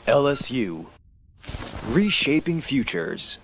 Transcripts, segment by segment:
LSU. Reshaping Futures.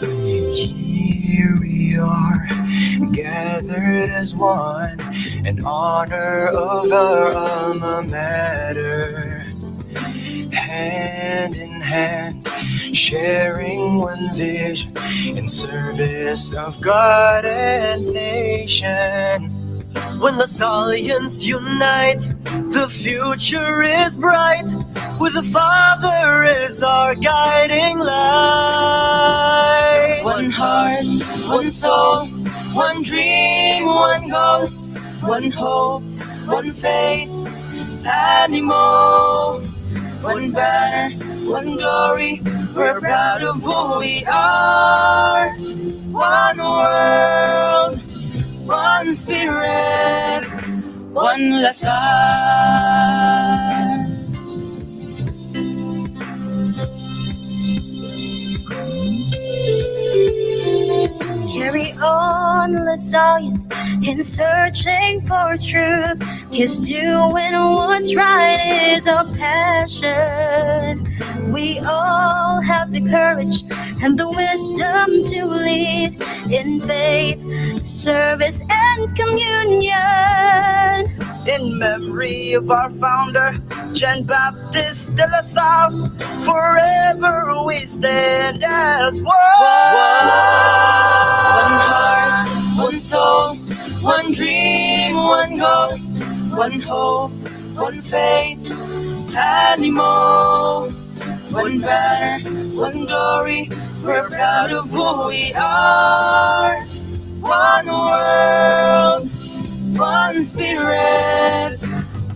Here we are, gathered as one, in honor of our alma mater. Hand in hand, sharing one vision in service of God and nation. When Lasallians unite, the future is bright, with the Father as our guiding light. One heart, one soul, one dream, one goal, one hope, one faith, animal. One banner, one glory, we're proud of who we are. One world, one spirit, one Lasal. Carry on, Lasallians, in searching for truth. 'Cause doing what's right is our passion. We all have the courage and the wisdom to lead in faith, service, and communion. In memory of our founder, Jean-Baptiste de La Salle, forever we stand as one. One heart, one soul, one dream, one goal, one hope, one faith, animal. One banner, one glory, we're proud of who we are. One world, one spirit,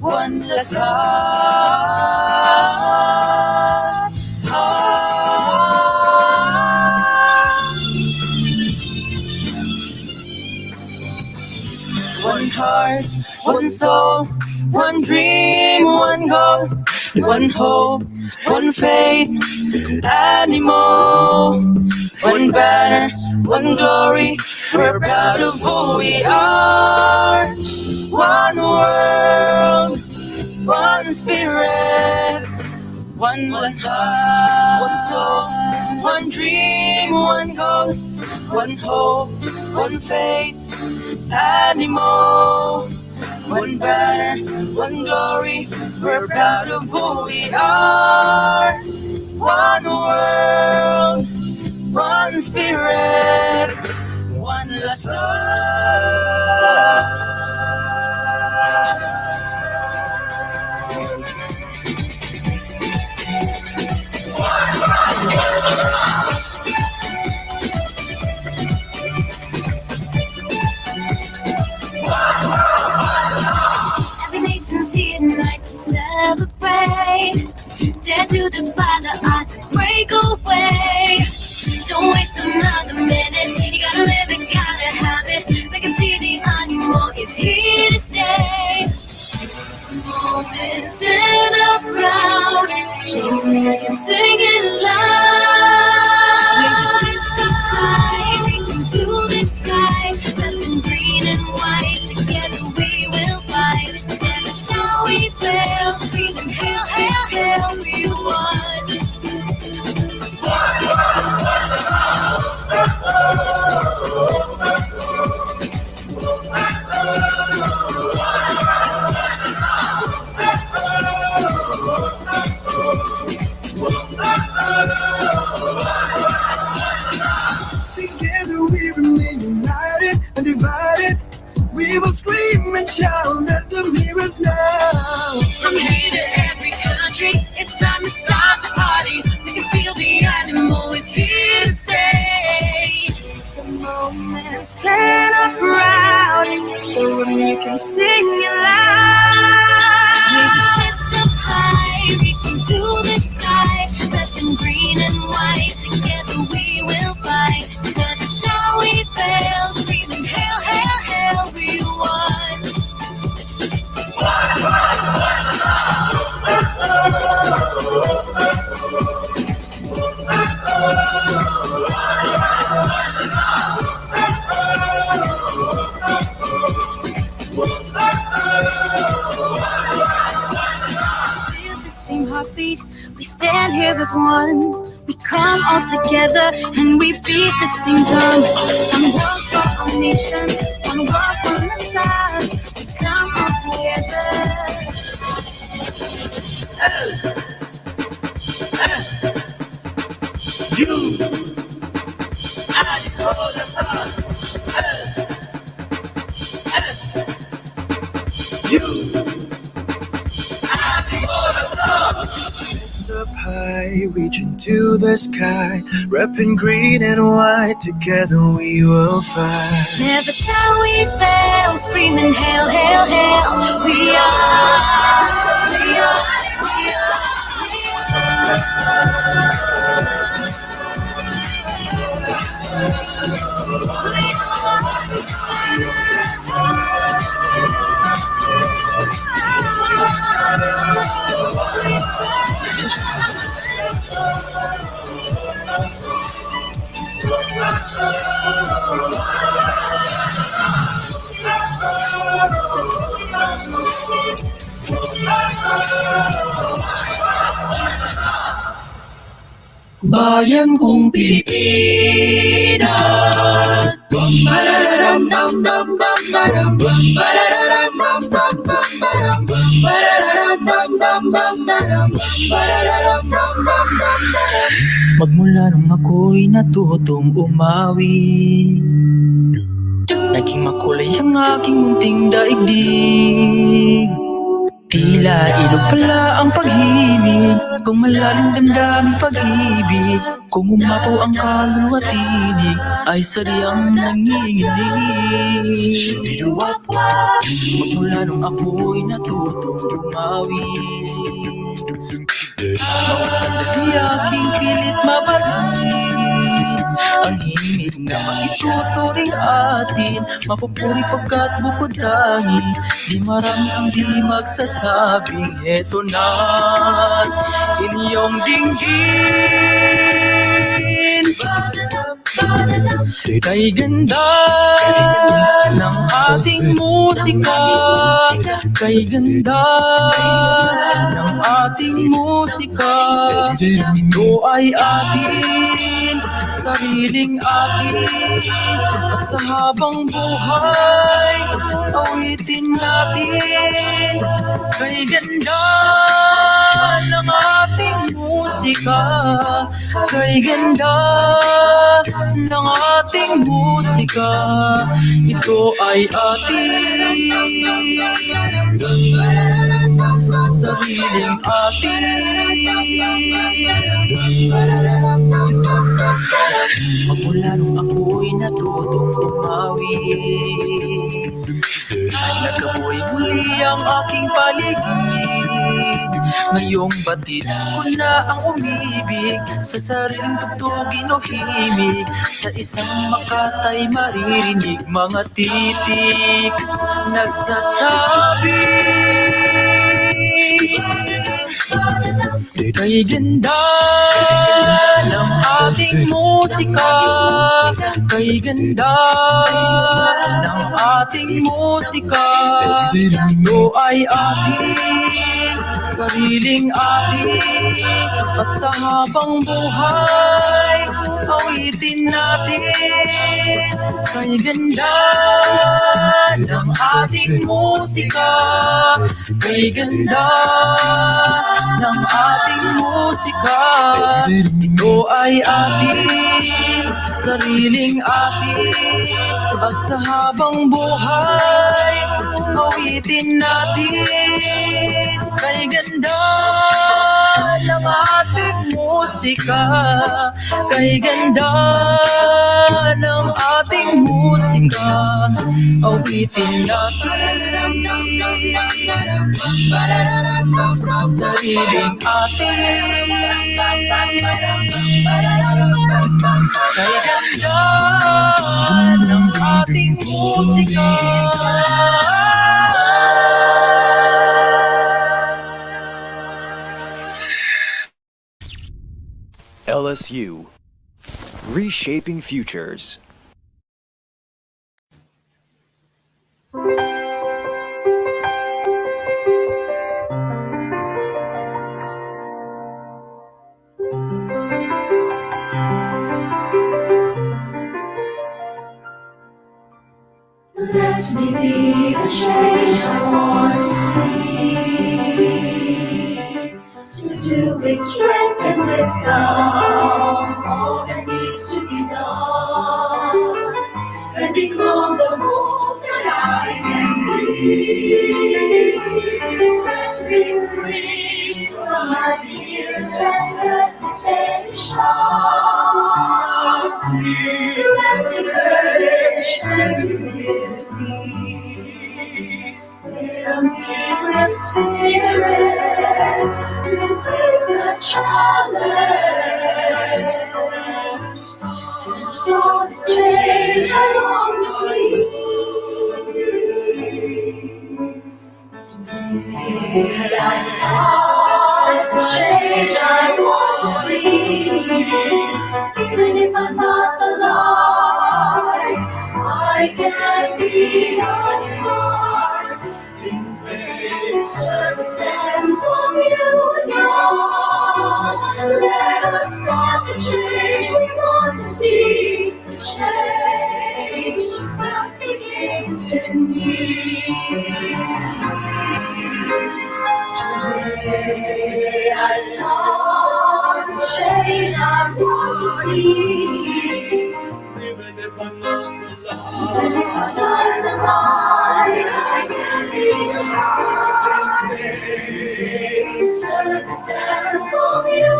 one Lasal. One heart, one soul, one dream, one goal, one hope, one faith, animal. One banner, one glory, we're proud of who we are. One world, one spirit, one Lasal. One soul, one dream, one goal, one hope, one faith, animal. One banner, one glory, we're proud of who we are. One world, one spirit, one Lasal. Every nation's here tonight to celebrate. Dare to defy the odds, break away. Don't waste another minute. You gotta live it, gotta have it. Make 'em see the animal is here to stay. Moment, stand up proud. Shaking, I can sing it loud. With a twist of pride, reaching to the sky. Left and green and white, together we will fight. Never shall we fail. Screaming hail, hail, hail, we won. be united, undivided. We will scream and shout, let them hear us now. From here to every country, it's time to start the party. We can feel the animal is here to stay. The moment, stand up proud, show them you can sing it loud. Raise a fist up high, reaching to the sky. Red and green and white, together we will fight. Together shall we fail, screaming hail, hail, hail, we won. Feel the same heartbeat, we stand here as one. We come all together and we beat the same drum. One world for our nation, one world for the sun. We come all together. You, I hold us up. You, I hold us up. Fist up high, reaching to the sky. Repping green and white, together we will fight. Never shall we fail, screaming hail, hail, hail. We are, we are, we are. Bayan kong Pilipinas. Magmula nung ako'y natutong umawi, naging makulay ang aking munting daigdig. Tila ilog pala ang pag-ibig, kung malalim damdamin pag-ibig. Kung umapaw ang kaluluwa tinig, ay sadyang nanginginig. Magmula nung ako'y natutong umawi, bawat sandali aking pilit mabalik. Ang himig na maituturing atin, mapupuri pagkat bukod tangi. Di marami ang di magsasabing eto na inyong dinggin. Kay ganda ng ating musika, kay ganda ng ating musika. Ito ay atin, sariling atin, at sa habang buhay awitin natin. Kay ganda ng ating musika, kay ganda ng ating musika. Ito ay atin, sariling atin. Magmula nung ako'y natutong umawi, nagkabuhay muli ang aking paligid. Ngayong batid ko na ang umibig, sa sariling tugtugin o himig. Sa isang makatay maririnig, mga titik nagsasabi. Kay ganda ng ating musika, kay ganda ng ating musika. Ito ay ating sariling atin. At sa habang buhay, awitin natin kay ganda ng ating musika, kay ganda ng ating musika. Ito ay ating sariling atin. At sa habang buhay, awitin natin kay ganda ng ating musika, kay ganda ng ating musika. Awitin natin sariling atin, kay ganda ng ating musika. LSU, reshaping futures. Let me be the change I want to see, to do with strength and wisdom all that needs to be done, and become the hope that I can be. Set me free from my fears and hesitation. Let courage and humility fill me with spirit to face the challenge. Start the change I long to see. Today I start the change I want to see. Even if I'm not the light, I can be a spark in faith, service, and communion. Let us start the change we want to see, the change that begins in me. Today I start the change I want to see. Even if I'm not the light, I can be the spark. Faith, service, and communion.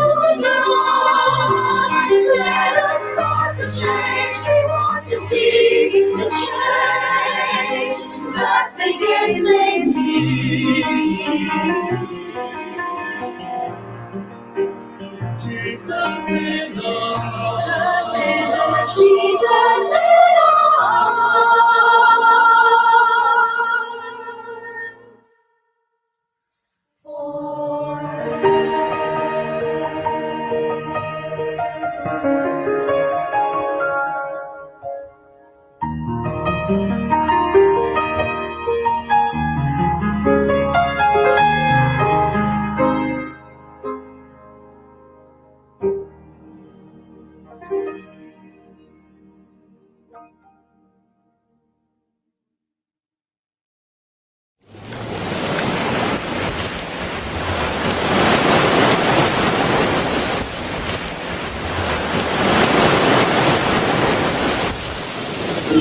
Let us start the change we want to see, the change that begins in me. Jesus in us, Jesus in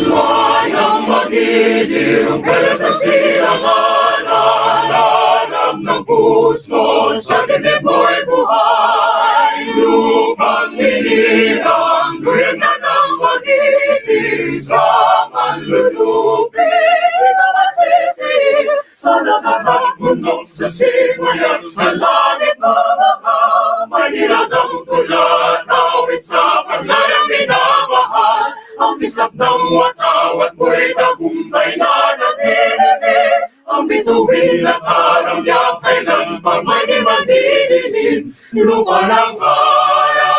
Mayang magiliw, pero sa silangan, alam ng puso, sa dibdib mo'y buhay. Lupang hinirang, duyan na ng magiliw, sa manlulupin, ikaw masisi. Sa natatang mundong sisimuyan, sa langit mamahal, mahirap ang tulan, awit sa panlayang minamahal. Ang kisap ng watawat mo'y tagumpay na nagtinitin. Ang bituin at araw niya kailan pa may di magdidilim. Lupa ng araw-araw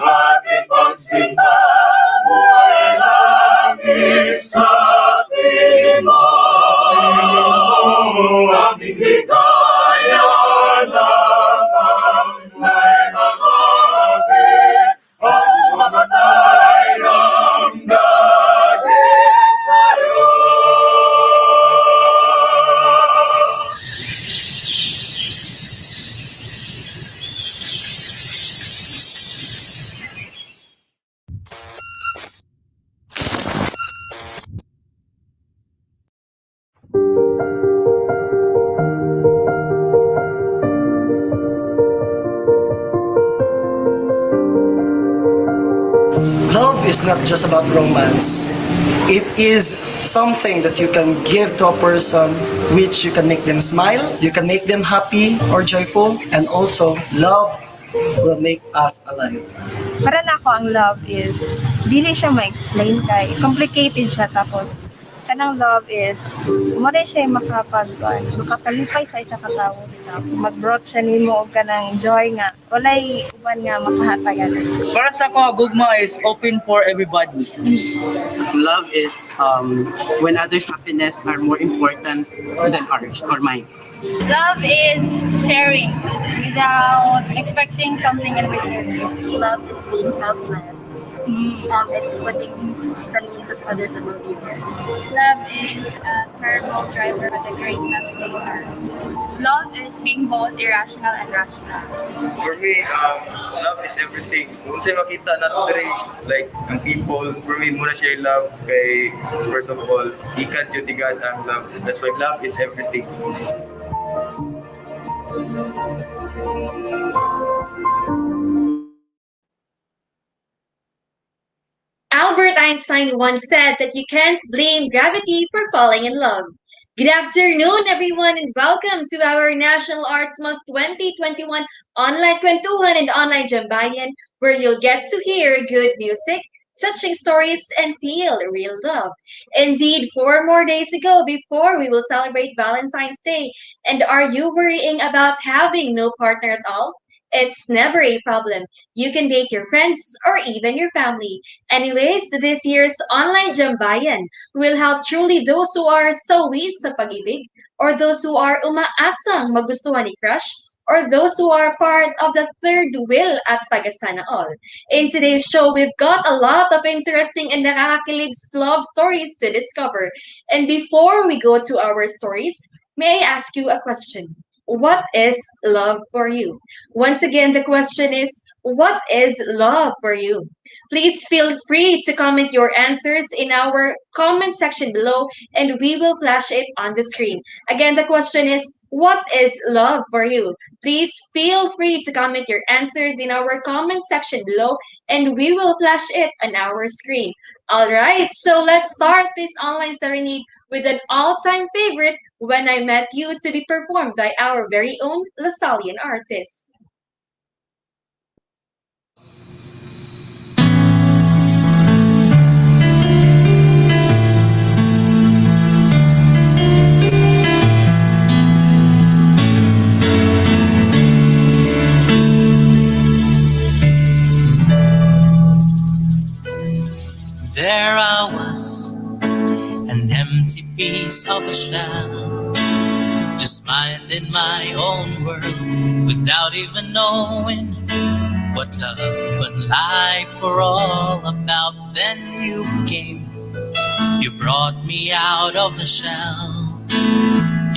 ating pagsinta, buhay langit sa piling mo. Aming ligaw Love is not just about romance. It is something that you can give to a person which you can make them smile, you can make them happy or joyful, and also love will make us alive. Para na ako ang love is, dili siya ma-explain kay complicated siya tapos kanang love is mo rin siya makapalipay sa isa ka tawo mag-brought siya nimo og kanang joy nga walay uban nga makahatagan. Para sa ako, gugma is open for everybody. Love is when others' happiness are more important than ours or mine. Love is sharing without expecting something in return. Love is being selfless. It's putting the needs of others above yours. Love is a turbo driver with a great navigator. Love is being both irrational and rational. For me, love is everything. Kung sa'yo makita natin diri, like, ang people, for me, muna siya yung love kay, first of all, ikan yung tigan ang love. That's why love is everything. Albert Einstein once said that you can't blame gravity for falling in love. Good afternoon, everyone, and welcome to our National Arts Month 2021 Online Kwentuhan and Online JAMBayan, where you'll get to hear good music, touching stories, and feel real love. Indeed, 4 more days ago before we will celebrate Valentine's Day. And are you worrying about having no partner at all? It's never a problem. You can date your friends or even your family. Anyways, this year's Online JAMBayan will help truly those who are sawi sa pag-ibig, or those who are umaasang magustuhan ni crush, or those who are part of the third wheel at Pagasana All. In today's show, we've got a lot of interesting and nakakakilig love stories to discover. And before we go to our stories, may I ask you a question? What is love for you? Once again, the question is, what is love for you? Please feel free to comment your answers in our comment section below and we will flash it on the screen. Again, the question is, what is love for you? Please feel free to comment your answers in our comment section below and we will flash it on our screen. Alright, so let's start this online serenade with an all-time favorite, When I Met You, to be performed by our very own Lasallian artist. There I was, an empty piece of a shell, just minding my own world without even knowing what love and life were all about. Then you came, you brought me out of the shell,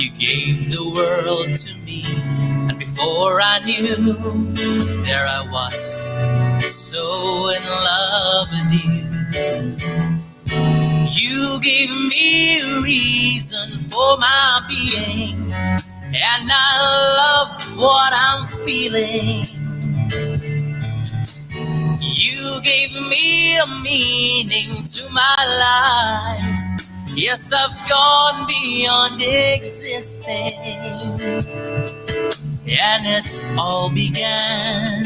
you gave the world to me, and before I knew, there I was, so in love with you. You gave me a reason for my being, and I love what I'm feeling. You gave me a meaning to my life. Yes, I've gone beyond existing, and it all began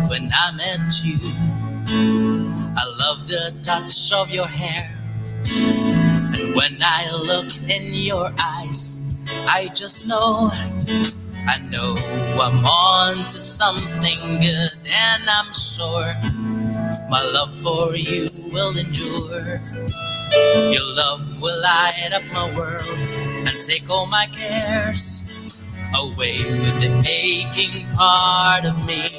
when I met you. I love the touch of your hair, and when I look in your eyes, I just know, I know I'm on to something good, and I'm sure my love for you will endure. Your love will light up my world and take all my cares away with the aching part of me.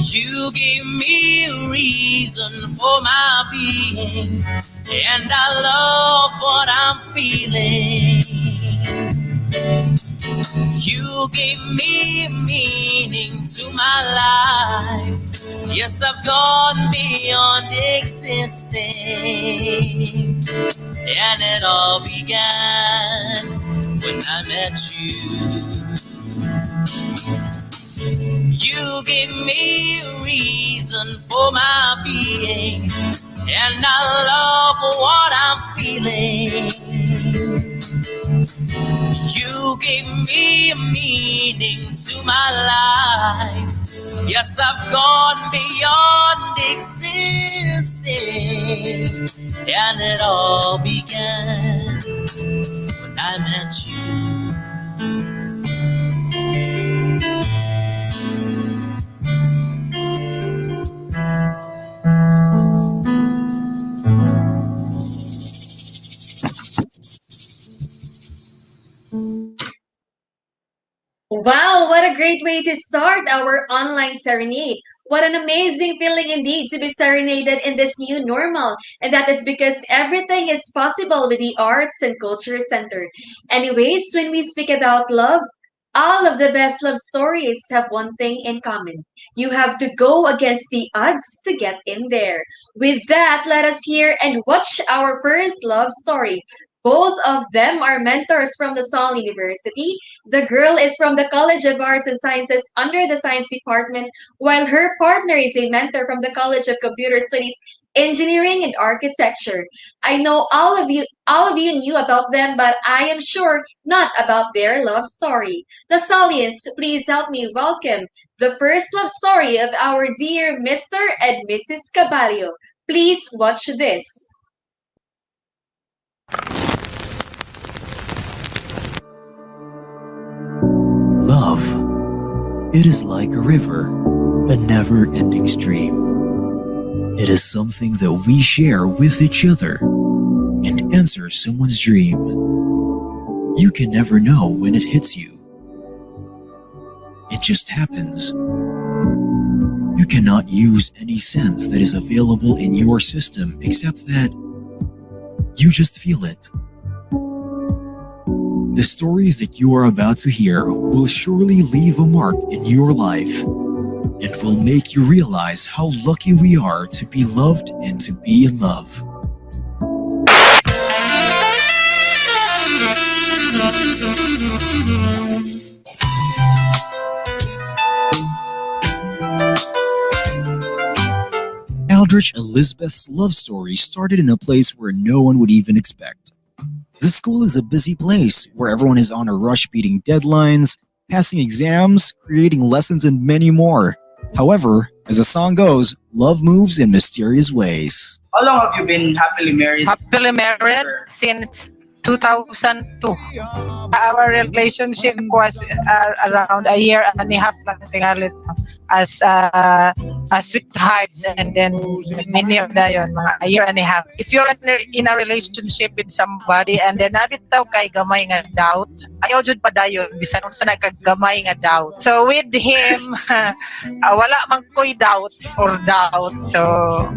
You gave me a reason for my being, and I love what I'm feeling. You gave me meaning to my life. Yes, I've gone beyond existing, and it all began when I met you. You gave me a reason reason for my being, and I love what I'm feeling. You gave me a meaning to my life. Yes, I've gone beyond existing, and it all began when I met you. Wow, what a great way to start our online serenade. What an amazing feeling indeed to be serenaded in this new normal. And that is because everything is possible with the Arts and Culture Center. Anyways, when we speak about love, all of the best love stories have one thing in common. You have to go against the odds to get in there. With that, let us hear and watch our first love story. Both of them are mentors from the Saul University. The girl is from the College of Arts and Sciences under the Science Department, while her partner is a mentor from the College of Computer Studies, Engineering and Architecture. I know all of you knew about them, but I am sure not about their love story. Lasallians, please help me welcome the first love story of our dear Mr. and Mrs. Caballo. Please watch this. Love. It is like a river, a never-ending stream. It is something that we share with each other and answer someone's dream. You can never know when it hits you. It just happens. You cannot use any sense that is available in your system except that you just feel it. The stories that you are about to hear will surely leave a mark in your life and will make you realize how lucky we are to be loved and to be in love. Aldrich Elizabeth's love story started in a place where no one would even expect. The school is a busy place where everyone is on a rush beating deadlines, passing exams, creating lessons, and many more. However, as the song goes, love moves in mysterious ways. How long have you been happily married? Happily married since 2002. Our relationship was around a year and a half lang tingalit as sweethearts, and then many of that yun, mga a year and a half. If you're in a relationship with somebody and then nabitaw kay gamay nga doubt, ayaw jud pa dayon bisan unsa na kag gamay nga doubt. So with him wala man koy doubts or doubt. So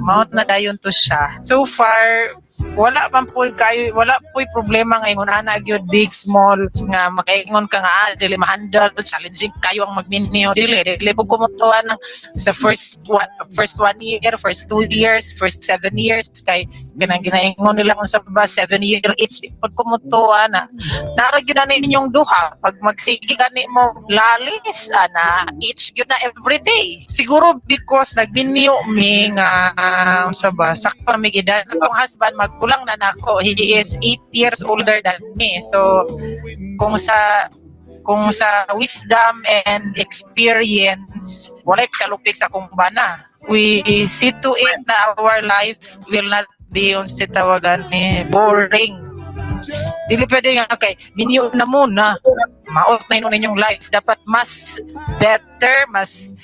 mao na dayon to siya. So far wala man po kayo, wala po problema nga ingon ana gyud big small nga makaingon ka nga dili ma-handle challenging kayo ang magminyo dili po kumutuan sa first 1 year, first 2 years, first 7 years kay ginaingon nila kung sa ba 7 year each pag kumutuan na nara gyud na ninyong duha pag magsige gani mo lalis ana each gyud na every day. Siguro because nagminyo mi nga sa ba sakto mi edad akong husband magkulang na nako, he is 8 years older than me. So kung sa wisdom and experience walay kalupik sa akong bana. We see to it na our life will not be unsa tawagan ni boring. Dili pwede nga okay, minyo na muna maot na inyong life, dapat mas better, mas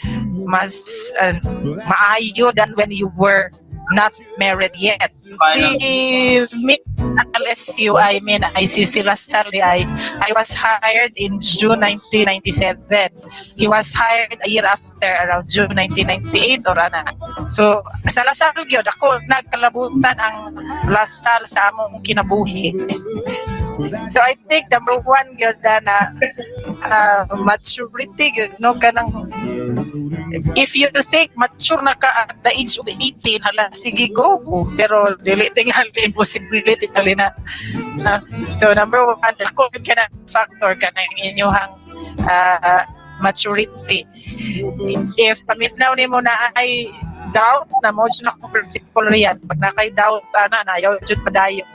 maayo than when you were not married yet. We meet at LSU, ICC Lasallian. I was hired in June 1997. He was hired a year after, around June 1998 or ana. So sa Lasal gyud ako nagkalabutan ang Lasal sa among kinabuhi. So I think number one gyud na maturity gyud no kanang if you think mature na ka at the age of 18 hala sige go pero dili tingal impossibility tali na. So number one ako kana factor kanang inyong maturity. If paminaw nimo na ay doubt na mo na akong principle riyan. Pag nakay-doubt na ayaw jud padayon.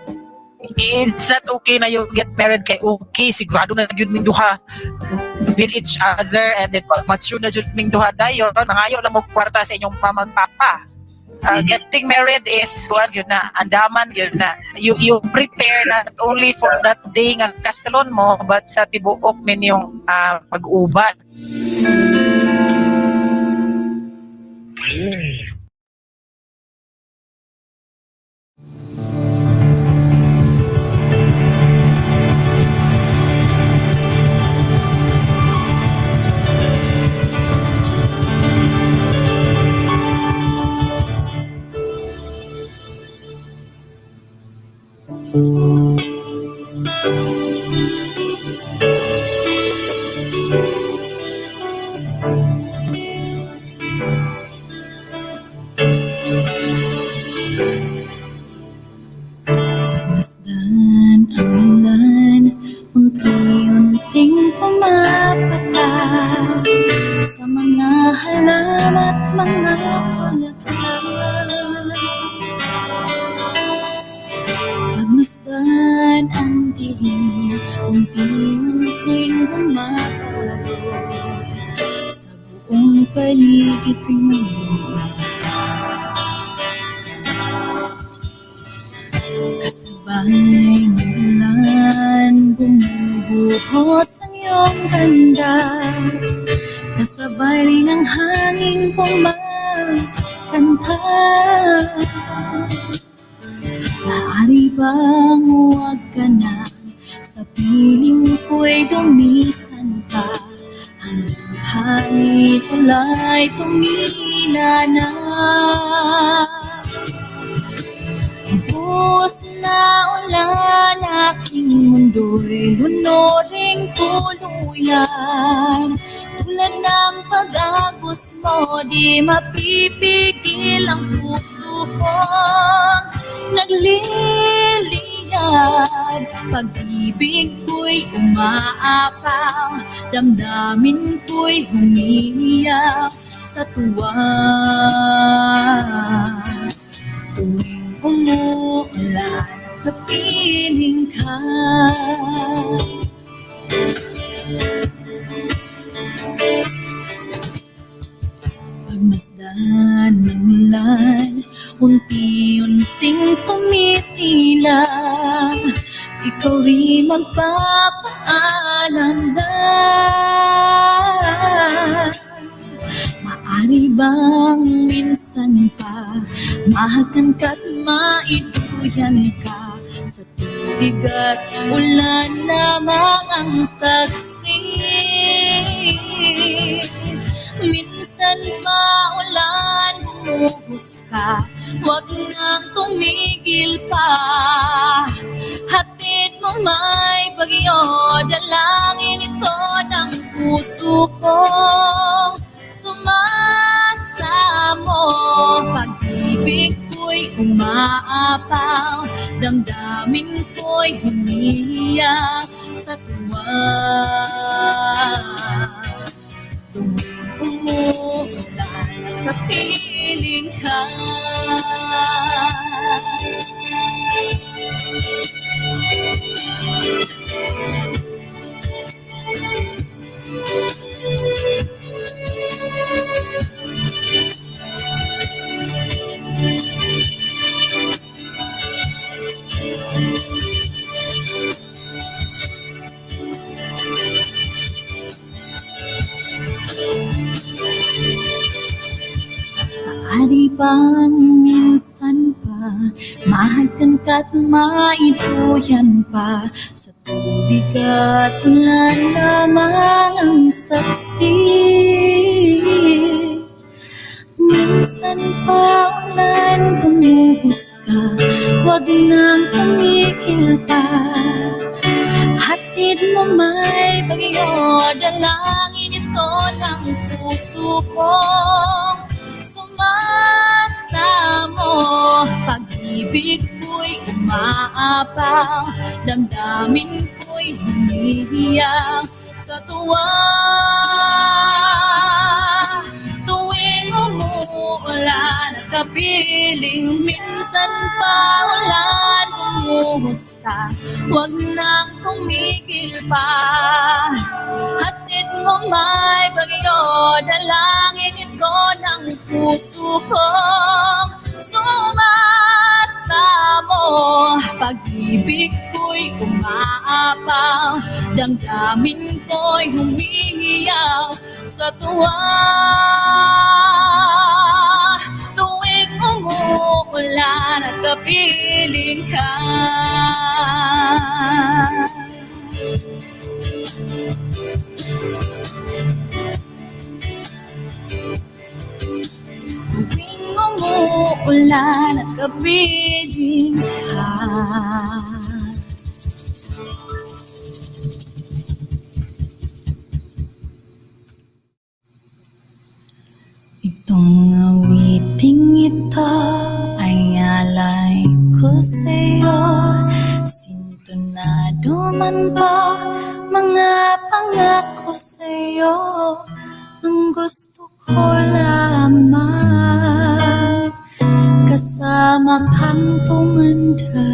It's not okay na you get married kay okay, sigurado na yun ming duha with each other and then mature na yun ming duha dayon, mangayo lang mo kwarta sa inyong mamagpapa. Getting married is one yun na, andaman yun na. You prepare not only for that day nga kastalon mo, but sa tibuok ninyong pag-uban. Pagmasdan ang ulan, unti-unting pumapatak sa mga halaman at mga bulaklak. Pagmasdan ang dilim, unti-unting bumabago sa buong paligid mo. Kasabay ng ulan, bumubuhos ang iyong ganda. Kasabay rin ang hangin kumakanta. Maaari bang huwag ka na sa piling ko'y lumisan pa? Hanggang hangin ulay tumila na. Buhos na ulan, aking mundo'y lunoring tuluyan. Tulad ng pag-agos mo, di mapipigil ang puso kong nagliliyab. Pag-ibig ko'y umaapaw, damdamin ko'y humihiyaw sa tuwa. Tuwing umuulan, kapiling ka. Pagmasdan ng ulan, unti-unting tumitila. Ikaw rin magpapaalam na. Maaari bang minsan pa mahagan ka't maiduyan ka? Sa tubig at ulan lamang ang saksi. Minsan pa ulan, bumuhos ka, huwag nang tumigil pa. Hatid mo may bagyo, dalangin ito ng puso kong sumasamo. Pag-ibig ko'y umaapaw, damdamin ko'y humihiyak sa tuwa. Tuwing umuulan, kapiling ka. Maaari bang minsan pa mahagan ka't maiduyan pa? Sa tubig at ulan lamang ang saksi. Minsan pa ulan, bumuhos ka, huwag nang tumigil pa. Hatid mo may bagyo, dalangin ito ng puso kong sumasamo. Pag-ibig ko'y umaapaw, damdamin ko'y humihiyak sa tuwa. Tuwing umuulan, nagkapiling minsan pa ulan umusta. Huwag nang tumigil pa. Hatid mo may bagyo, dalangin ito ng puso kong sumasamo. Pag-ibig ko'y umaapaw, damdamin ko'y humihiyaw sa tuwa. Tuwing umuulan at kapiling ka, tuwing umuulan at kapiling ka. Itong awiting ito ay alay ko sa'yo. Sintonado man ba mga pangako sa'yo? Ang gusto ko lamang kasama kang tumanda.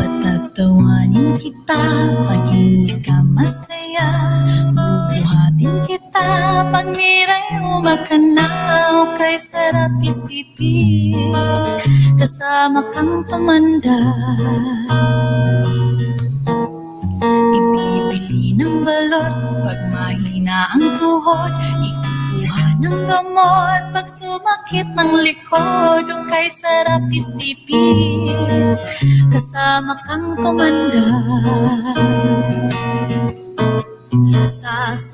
Patatawanin kita pag hindi ka masaya. Bubuhatin kita pag niray umakanaw. Kay sarap isipin kasama kang tumanda. Ibibili ng balot pag mahina ang tuhod. Ikukuha ng gamot pag sumakit ng likod. O kay sarap isipin kasama kang tumanda.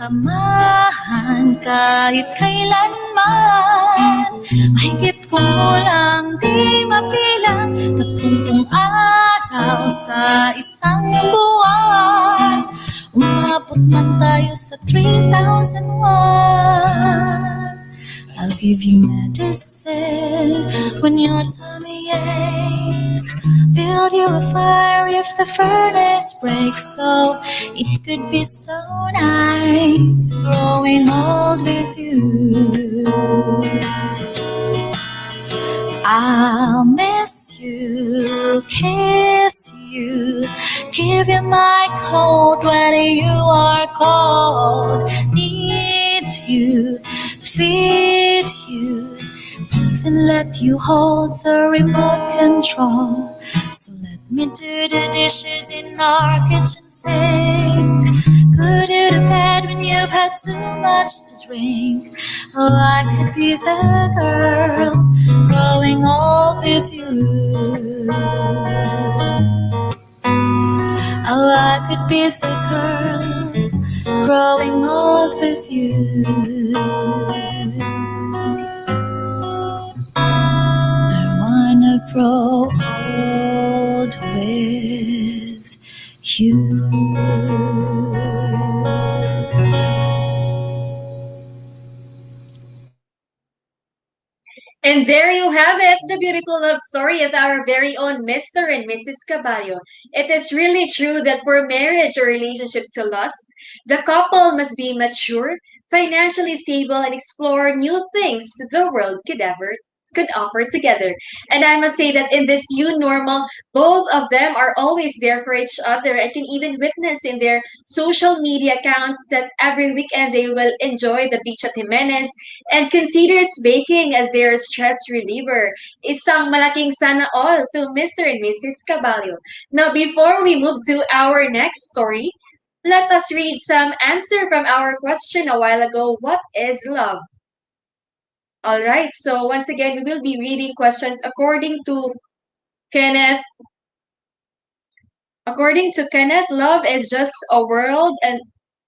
Sasamahan kahit kailanman, mahigit ko lang di mabilang. 30 araw sa isang buwan, umabot man tayo sa 3,001. I'll give you medicine when your tummy aches. Build you a fire if the furnace breaks. So it could be so nice growing old with you. I'll miss you, kiss you, give you my coat when you are cold. Need you, feed you, even let you hold the remote control. So let me do the dishes in our kitchen sink. Put you to bed when you've had too much to drink. Oh, I could be the girl growing old with you. Oh, I could be the girl growing old with you. I wanna grow old with you. And there you have it, the beautiful love story of our very own Mr. and Mrs. Caballo. It is really true that for marriage or relationship to last, the couple must be mature, financially stable, and explore new things the world could offer together. And I must say that in this new normal, both of them are always there for each other. I can even witness in their social media accounts that every weekend they will enjoy the beach at Jimenez and considers baking as their stress reliever. Isang malaking sana all to Mr. and Mrs. Caballo. Now, before we move to our next story, let us read some answer from our question a while ago. What is love? All right, so once again, we will be reading questions according to Kenneth. According to Kenneth, love is just a world and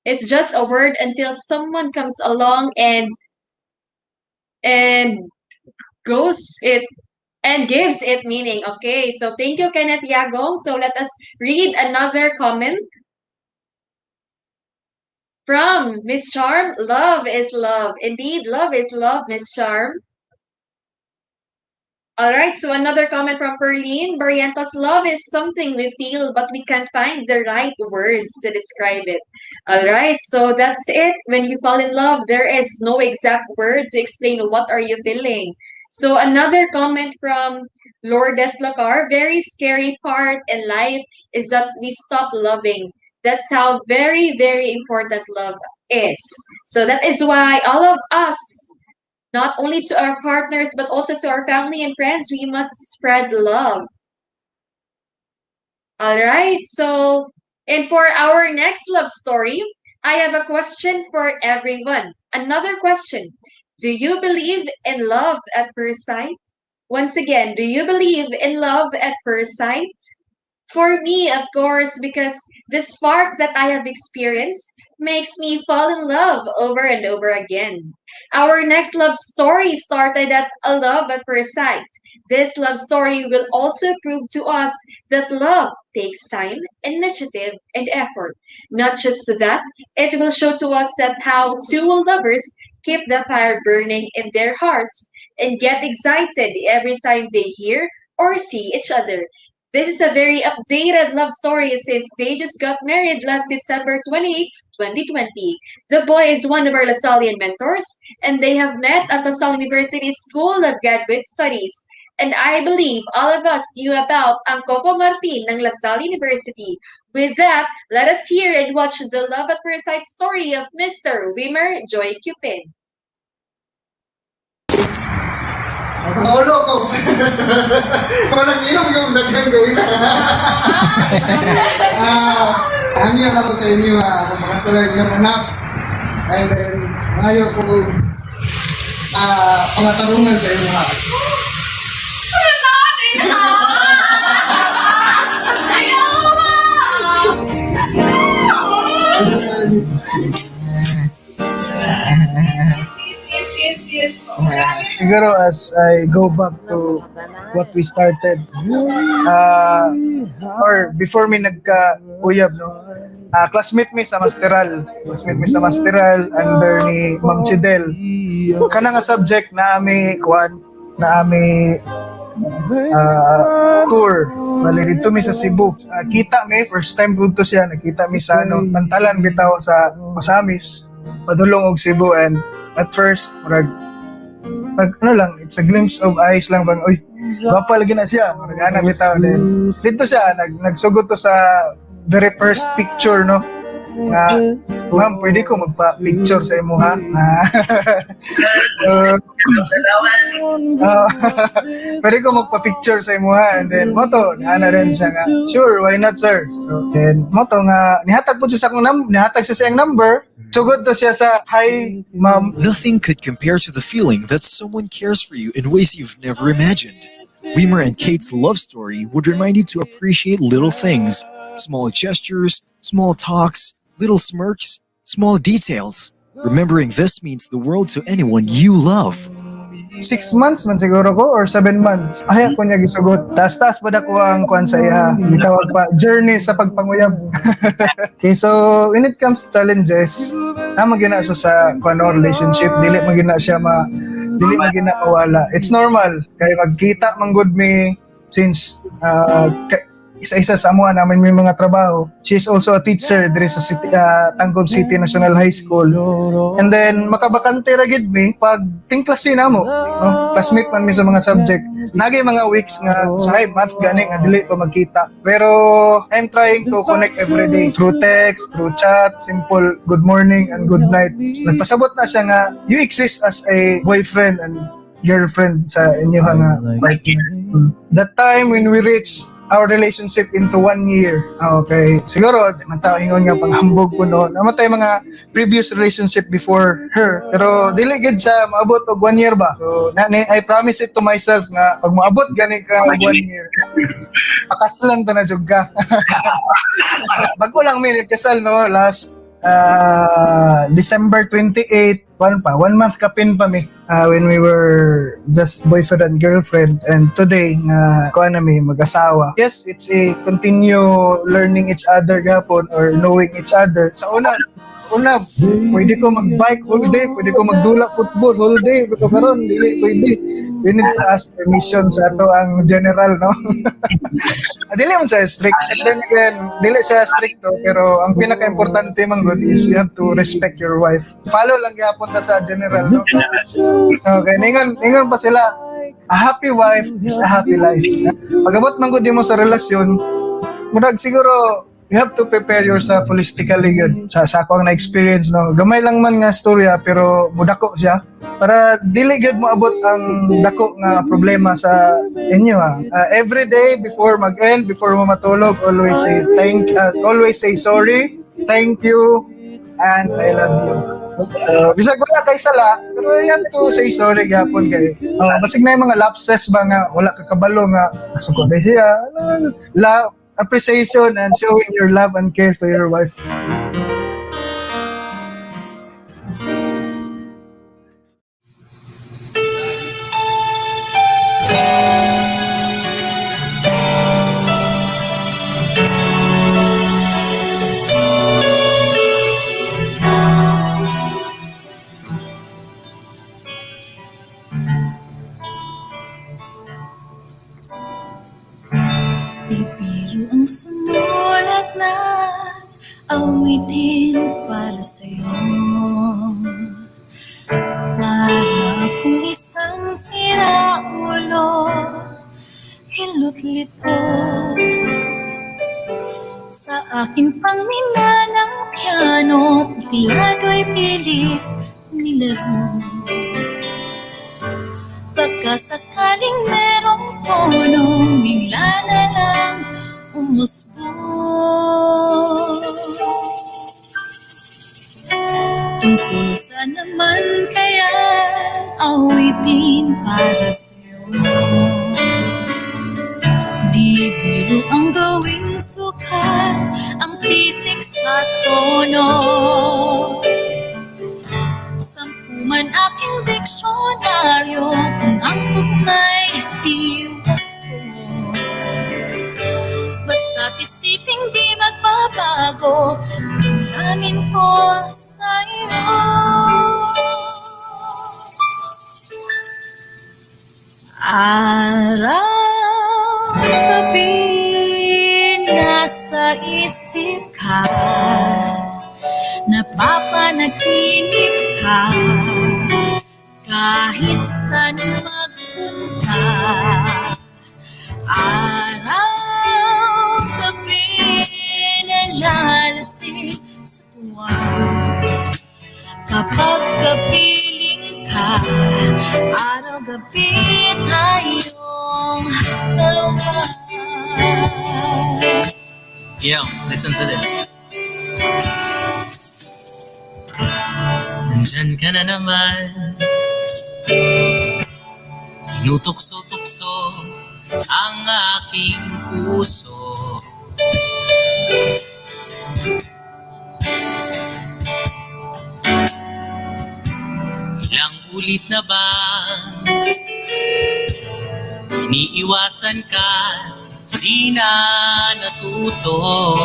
it's just a word until someone comes along and goes it and gives it meaning. Okay, so thank you, Kenneth Yagong. So let us read another comment from Miss Charm. Love is love. Indeed, love is love, Miss Charm. All right, so another comment from Perlene. Barrientos, love is something we feel, but we can't find the right words to describe it. All right, so that's it. When you fall in love, there is no exact word to explain what are you feeling. So another comment from Lourdes Lacar. Very scary part in life is that we stop loving. That's how very, very important love is. So that is why all of us, not only to our partners, but also to our family and friends, we must spread love. All right. So, and for our next love story, I have a question for everyone. Another question. Do you believe in love at first sight? Once again, do you believe in love at first sight? For me, of course, because the spark that I have experienced makes me fall in love over and over again. Our next love story started at a love at first sight. This love story will also prove to us that love takes time, initiative, and effort. Not just that, it will show to us that how two lovers keep the fire burning in their hearts and get excited every time they hear or see each other. This is a very updated love story since they just got married last December 28, 2020. The boy is one of our Lasallian mentors, and they have met at Lasal University School of Graduate Studies. And I believe all of us knew about ang Coco Martin ng Lasal University. With that, let us hear and watch the love at first sight story of Mr. Wimmer Joy Cupid. Nakaulo ko. Walang inom yung daghang gawin. Hangyan ako sa inyo kung makasalag ng anak. And then, ngayon ko pangatarungan sa inyo Siguro as I go back to what we started, or before me nagka-uyab, no? Classmate mi sa Masteral under ni Ma'am Chidel. Kana nga subject na ami tour. Bali dito mi sa Cebu. Kita mi first time punto siya, nakita mi sa Pantalan bitaw sa Masamis, padulong og Cebu, and at first it's a glimpse of eyes lang bang, uy, bapa lagi na siya, nag-anak bitaw. Then dito siya nagsugot to sa very first picture, no, nga, ma'am, pwede ko magpa-picture sa imo, ha? Pwede ko magpa-picture sa imo, ha? And then moto ana rin siya nga, sure, why not, sir? So then moto nga nihatag po siya sa akong nihatag siya sa iyang number. Sugod to siya sa, hi, ma'am. Nothing could compare to the feeling that someone cares for you in ways you've never imagined. Weimer and Kate's love story would remind you to appreciate little things, small gestures, small talks, little smirks, small details. Remembering this means the world to anyone you love. 6 months man siguro ko or 7 months. Ay ako niya gisugot. Taas pa dako ang kuan sa iya. Bitawag pa journey sa pagpanguyab. Okay, so when it comes to challenges, magina siya sa kuan relationship, dili magina mawala. It's normal kay magkita man good me since isa-isa sa amuan namin may mga trabaho. She is also a teacher there sa Tangkob City National High School. And then makabakante ra gid mi pag tingklase namo, no? Classmate man mi sa mga subject. Nagay mga weeks nga sa math gani nga dili pa magkita. Pero I'm trying to connect every day through text, through chat, simple good morning and good night. Nagpasabot na siya nga you exist as a boyfriend and girlfriend sa inyo nga partner. That time when we reached our relationship into 1 year. Okay. Siguro, matao ingon nga panghambog ko no. Namatay mga previous relationship before her. Pero dili gid sa maabot og 1 year ba. So, I promise it to myself nga pag maabot gani ka og 1 year. Pakaslan ta na jud ka. Bago lang mi kasal no last December 28, 1 month kapin pa mi. When we were just boyfriend and girlfriend, and today kuan na mi mag-asawa. Yes, it's a continue learning each other gapon or knowing each other. Sa una una, pwede ko mag-bike holiday, pwede ko magdula football holiday, pero karon dili pwede. We need to ask permission sa ato ang general, no? Dili man siya strict. And then again, dili siya strict, no? Pero ang pinaka-importante man good is you have to respect your wife. Follow lang gyapon ta sa general, no? Okay, ningon pa sila, a happy wife is a happy life. Pag-abot man gud mo sa relasyon, murag siguro you have to prepare yourself holistically yun. Sa ako ang na-experience, no? Gamay lang man nga storya, pero mudako siya. Para dili gyud mo abot ang dako nga problema sa inyo, ha. Every day before mag-end, before mo matulog, always say sorry, thank you, and I love you. Bisag wala kay sala, pero you have to say sorry gyapon kay. Basig na yung mga lapses ba nga wala ka kabalo nga sugod siya. Appreciation and showing your love and care to your wife. Bibiro ang sumulat na awitin para sa'yo. Para akong isang siraulo, hilot lito. Sa aking pangminanang piano, tilado'y pilit nilaro. Pagkasakaling merong tono, bigla na lang umusbong. Tungkol sa naman kaya awitin para sa'yo. Di biro ang gawing sukat, ang titik sa tono. Man aking diksyonaryo, kung ang tugmay di gusto. Basta't isiping di magbabago, damdamin ko sa iyo. Araw-gabi nasa isip ka, napapanaginip ka, kahit saan magpunta. Araw-gabi nalalasing sa tuwa, kapag kapiling ka, araw-gabi tayong dalawa. Yo, listen to this. Nandyan ka na naman, tinutukso-tukso ang aking puso. Ilang ulit na ba iniiwasan ka, di na natuto.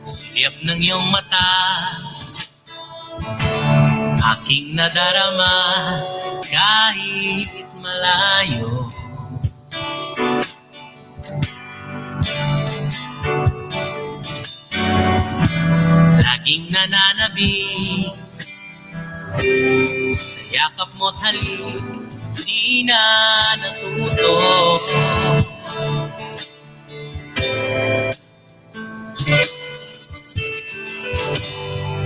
Silip ng iyong mata, aking nadarama kahit malayo. Laging nananabik sa yakap mo't halik, di na natuto.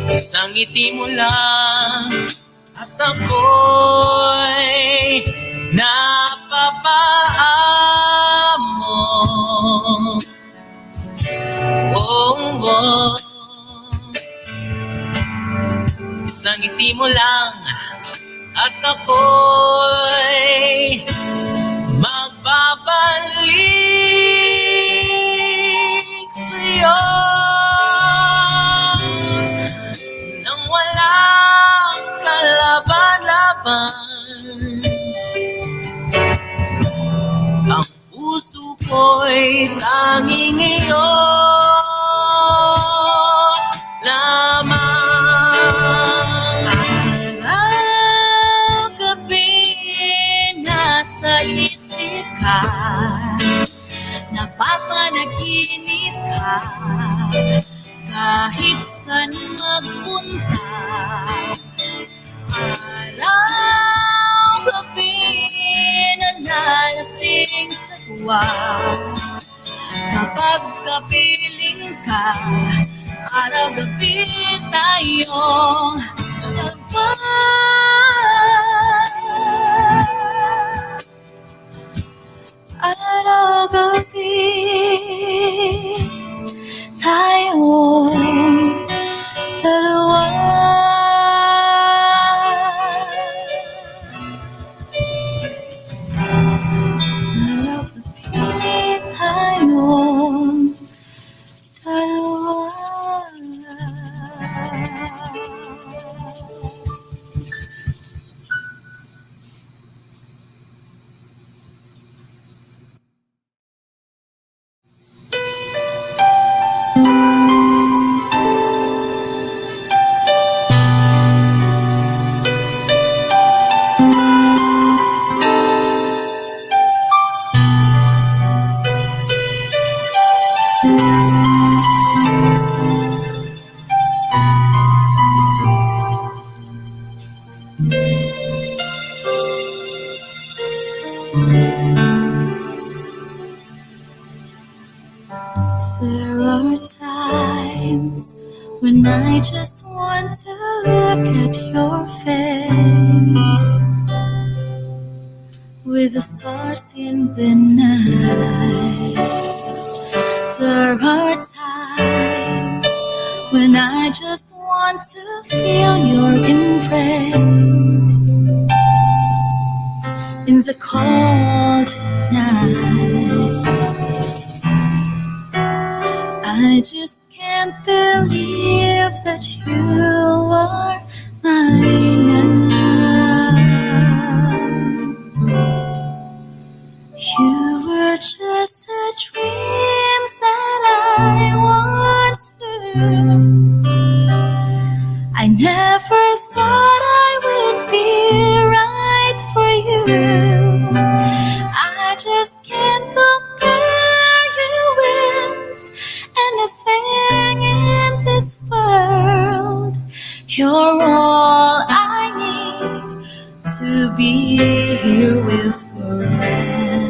Isang ngiti mo lang at ako'y napapaamo. Oh, oh. Isang ngiti mo lang at ako'y magbabalik sa'yo. Ang puso ko ako'y tanging iyo lamang. Araw-gabi nasa isip ka, napapanaginip ka, kahit saan magpunta. Araw-gabi nalalasing sa tuwa, kapag kapiling ka, araw-gabi tayong dalawa. Araw-gabi tayong dalawa. Araw-gabi tayong dalawa. There are times when I just want to look at your face with the stars in the night. There are times when I just want to feel your embrace in the cold night. I just can't believe that you are mine now. You were just the dreams that I once knew. I never thought I would be right for you. I just can't compare you with anything in this world. You're all I need to be here with forevermore.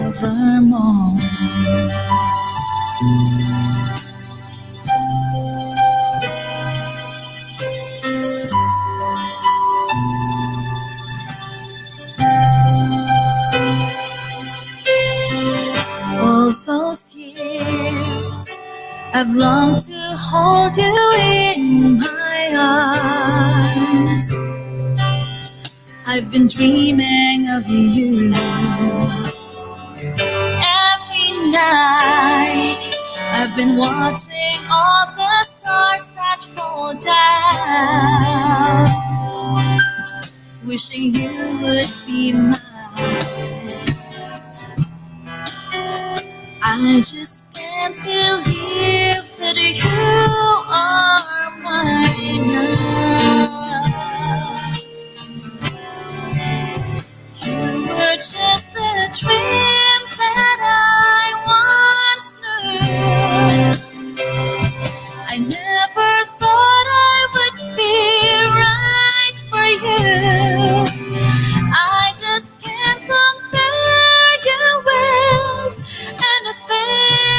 All those years I've longed to hold you in my arms. I've been dreaming of you every night. I've been watching all the stars that fall down, wishing you would be mine. I just can't believe that you are mine now. You were just the dreams that I once knew. I never thought I would be right for you. I just can't compare you with anything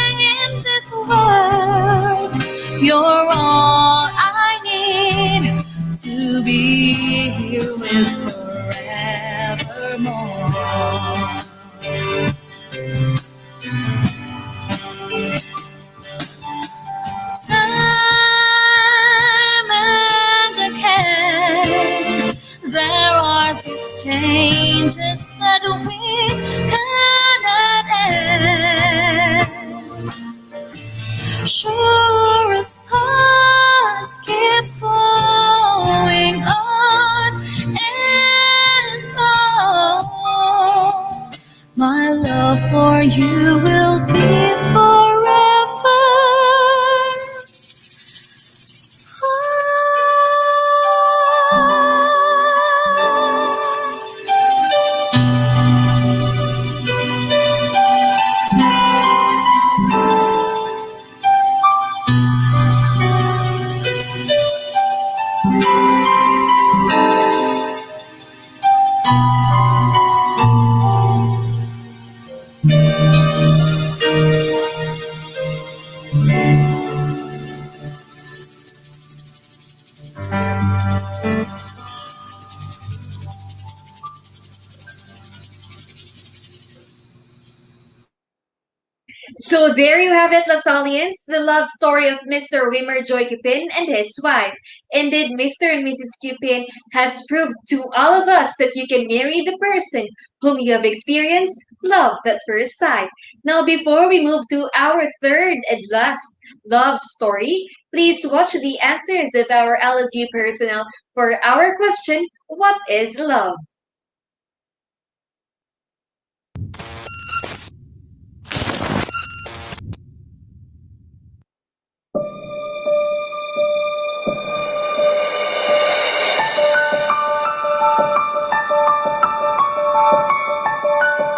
My love for you will be forever. So there you have it, Lasallians, the love story of Mr. Wimmer Joy Cupin and his wife. Indeed, Mr. and Mrs. Cupin has proved to all of us that you can marry the person whom you have experienced love at first sight. Now, before we move to our third and last love story, please watch the answers of our LSU personnel for our question, what is love?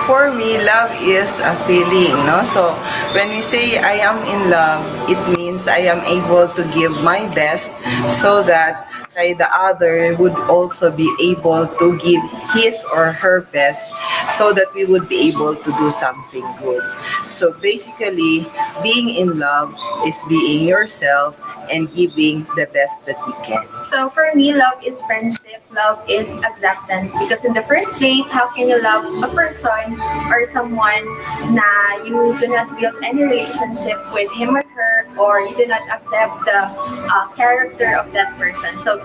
For me, love is a feeling, no? So when we say I am in love, it means I am able to give my best so that the other would also be able to give his or her best so that we would be able to do something good. So basically, being in love is being yourself and giving the best that you can. So for me, love is friendship, love is acceptance. Because in the first place, how can you love a person or someone na you do not build any relationship with him or her, or you do not accept the character of that person? So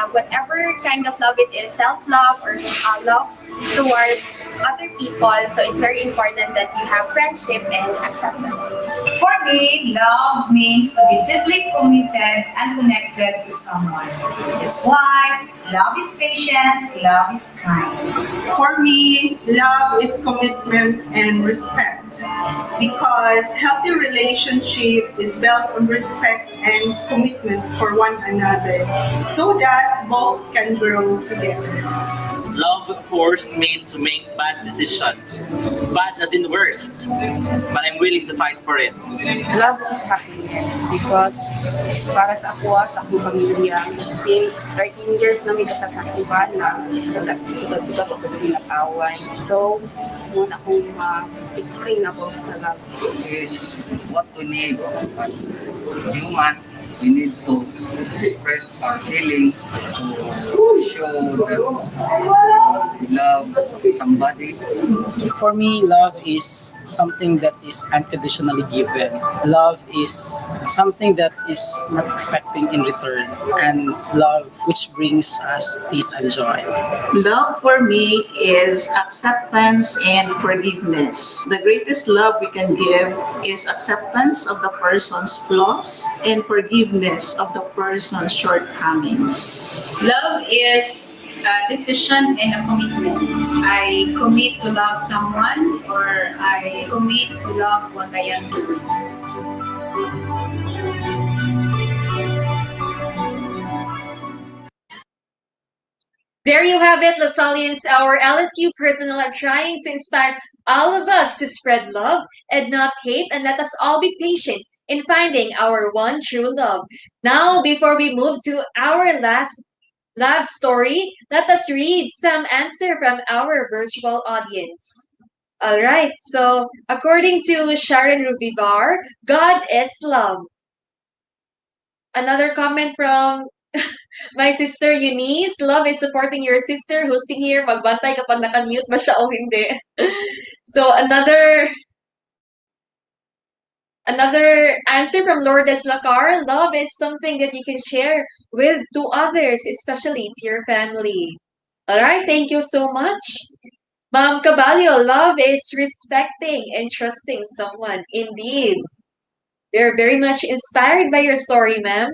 whatever kind of love it is, self-love or love towards other people, so it's very important that you have friendship and acceptance. For me, love means to be deeply committed and connected to someone. It's why love is patient, love is kind. For me, love is commitment and respect, because healthy relationship is built on respect and commitment for one another so that both can grow together. Love forced me to make bad decisions. Bad as in worst. But I'm willing to fight for it. Love is happiness because para sa ako, sa akong pamilya, since 13 years na may kasasakiban na sugat-sugat ako ng nag-away. So, muna akong ma-explain ako sa love. Is what we need as human. We need to express our feelings, to show that we love somebody. For me, love is something that is unconditionally given. Love is something that is not expecting in return, and love which brings us peace and joy. Love for me is acceptance and forgiveness. The greatest love we can give is acceptance of the person's flaws and forgiveness of the person's shortcomings. Love is a decision and a commitment. I commit to love someone, or I commit to love what I am doing. There you have it, Lasallians. Our LSU personnel are trying to inspire all of us to spread love and not hate, and let us all be patient in finding our one true love. Now, before we move to our last love story, let us read some answer from our virtual audience. All right, so according to Sharon Rubivar, God is love. Another comment from my sister Eunice, love is supporting your sister hosting here. Magbantay kapag naka-mute ba siya o hindi. So another answer from Lourdes Lacar, love is something that you can share with to others, especially to your family. All right, thank you so much. Ma'am Caballo, love is respecting and trusting someone. Indeed. We're very much inspired by your story, ma'am.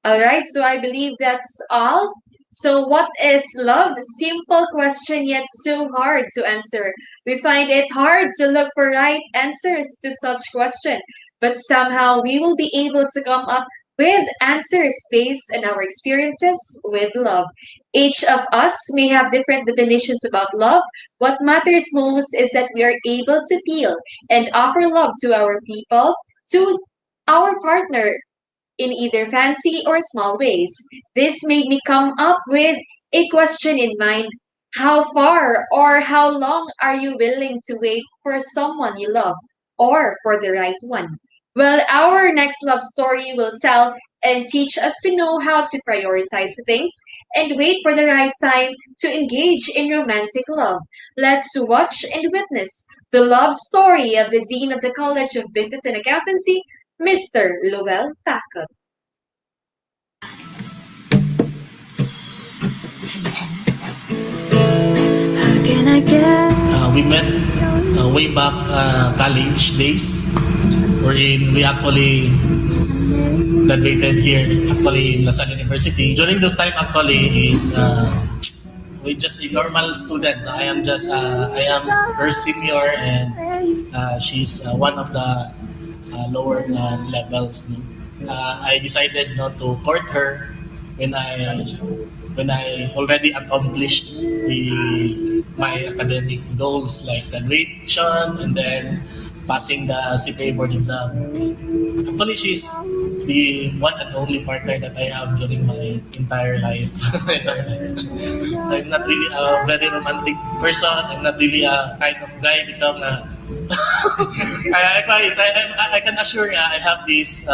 All right, so I believe that's all So, what is love? Simple question, yet so hard to answer. We find it hard to look for right answers to such question, but somehow we will be able to come up with answers based on our experiences with love. Each of us may have different definitions about love. What matters most is that we are able to feel and offer love to our people, to our partner, in either fancy or small ways. This made me come up with a question in mind. How far or how long are you willing to wait for someone you love or for the right one? Well, our next love story will tell and teach us to know how to prioritize things and wait for the right time to engage in romantic love. Let's watch and witness the love story of the Dean of the College of Business and Accountancy, Mr. Lowell Packard. We met way back college days, wherein we actually graduated here, actually in Lasallian University. During this time, actually, is we just a normal student. I am her senior, and she's one of the lower levels. No? I decided not to court her when I already accomplished my academic goals like graduation and then passing the CPA board exam. Actually, she's the one and only partner that I have during my entire life. I'm not really a very romantic person. I'm not really a kind of guy because I can assure nga I have this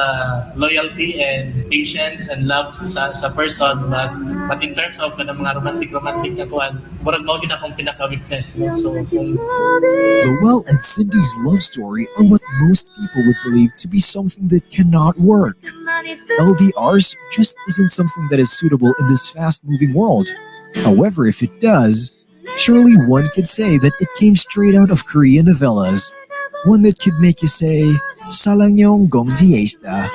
loyalty and patience and love sa person, but in terms of mga romantic na kuan, murag mao gid akong pinaka-weakness, no? So kung Lowell and Cindy's love story are what most people would believe to be something that cannot work. LDRs just isn't something that is suitable in this fast-moving world. However, if it does, surely one could say that it came straight out of Korean novellas. One that could make you say, Salangyong gongji esta.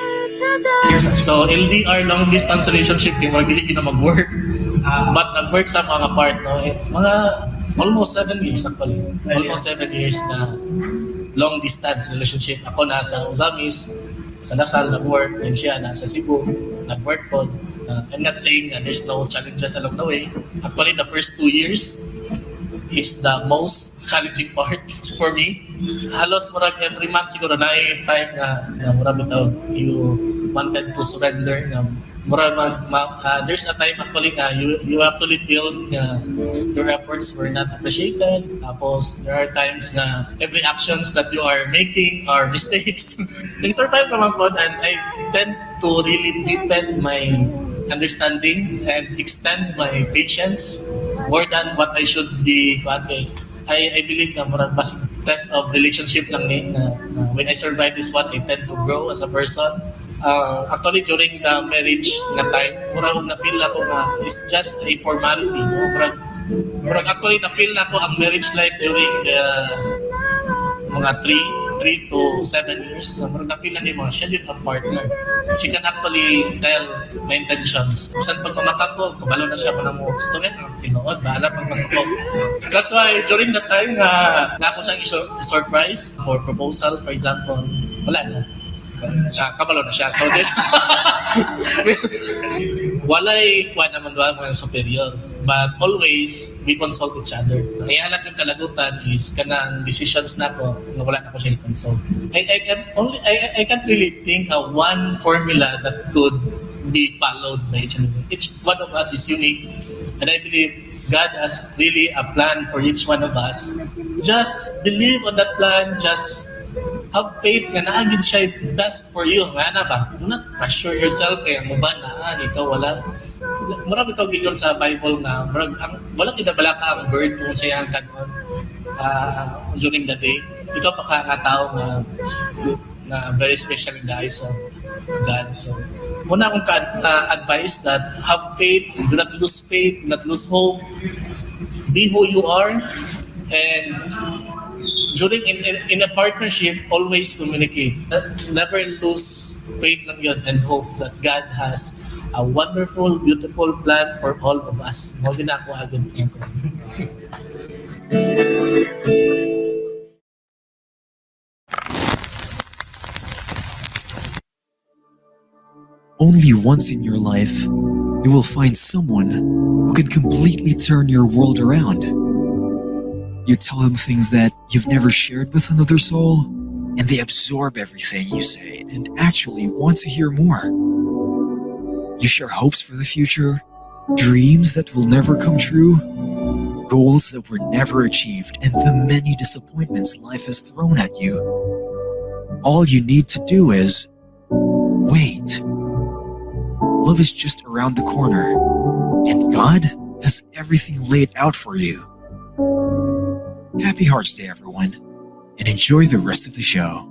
So LDR, long distance relationship, kay murag dili na mag-work. But nag-work sa mga part, no? Mga almost 7 years actually. Almost 7 years na long distance relationship. Ako nasa Uzamis, sa Lasal nag-work, and siya nasa Cebu, nag-work po. I'm not saying that there's no challenges along the way. Actually, the first 2 years is the most challenging part for me. Halos murag every month siguro na time na murag bitaw you wanted to surrender na murag there's a time actually na you actually feel na your efforts were not appreciated. Tapos there are times na every actions that you are making are mistakes. Nag-survive naman po, and I tend to really deepen my understanding and extend my patience more than what I should be. I believe na murag basic test of relationship lang ni na when I survive this one, I tend to grow as a person. Actually, during the marriage na time, murag na-feel ako na it's just a formality. No? Murag actually na-feel na ako ang marriage life during the mga 3 to 7 years. Murag na-feel na ni mga siya yun ang partner. She can actually tell my intentions. Bisan pag mamaka ko, kabalo na siya pa mo student ng tinood, bahala pag masok ko. That's why during that time na ako siyang surprise for proposal, for example, wala na. Kabalo na siya. So there's walay kuha naman doon mga superior, but always we consult each other. Kaya anak yung kalagutan is kanang decisions na ko na wala na ko siya i-consult. I can't really think of one formula that could be followed by each other. Each one of us is unique, and I believe God has really a plan for each one of us. Just believe on that plan. Just have faith nga naagid siya best for you. Nga na ba? Do not pressure yourself kaya mo ba na ikaw wala. Murag ito gigon sa Bible nga wala kinabala ka ang bird kung sayang kanon during the day. Ikaw pa ka nga tao na very special in the eyes of God. So muna akong advice that have faith, do not lose faith, do not lose hope. Be who you are, and during in a partnership, always communicate. Never lose faith lang yun and hope that God has a wonderful, beautiful plan for all of us. Mo gina ako agad. Only once in your life, you will find someone who can completely turn your world around. You tell them things that you've never shared with another soul, and they absorb everything you say and actually want to hear more. You share hopes for the future, dreams that will never come true, goals that were never achieved, and the many disappointments life has thrown at you. All you need to do is wait. Love is just around the corner, and God has everything laid out for you. Happy Hearts Day, everyone, and enjoy the rest of the show.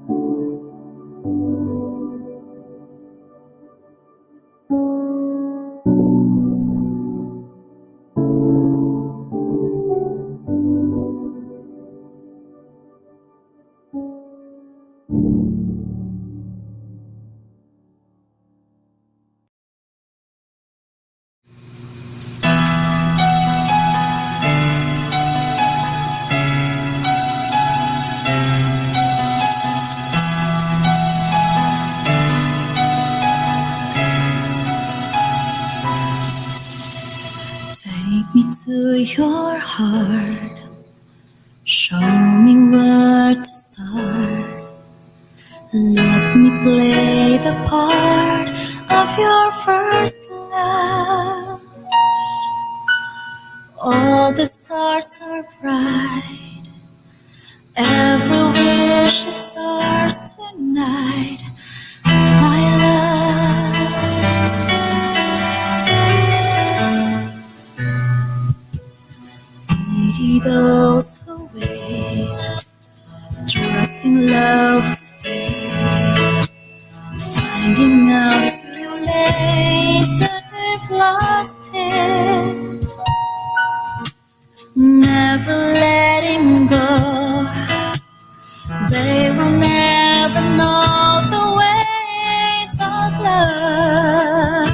Take me to your heart. Show me where to start. Let me play the part of your first love. All the stars are bright. Every wish is ours tonight, my love. Pity those who wait, trusting love to fade, finding out too late that we've lost it. Never letting go, they will never know the ways of love.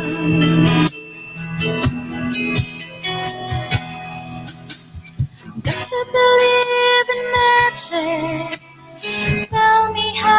Got to believe in magic. Tell me how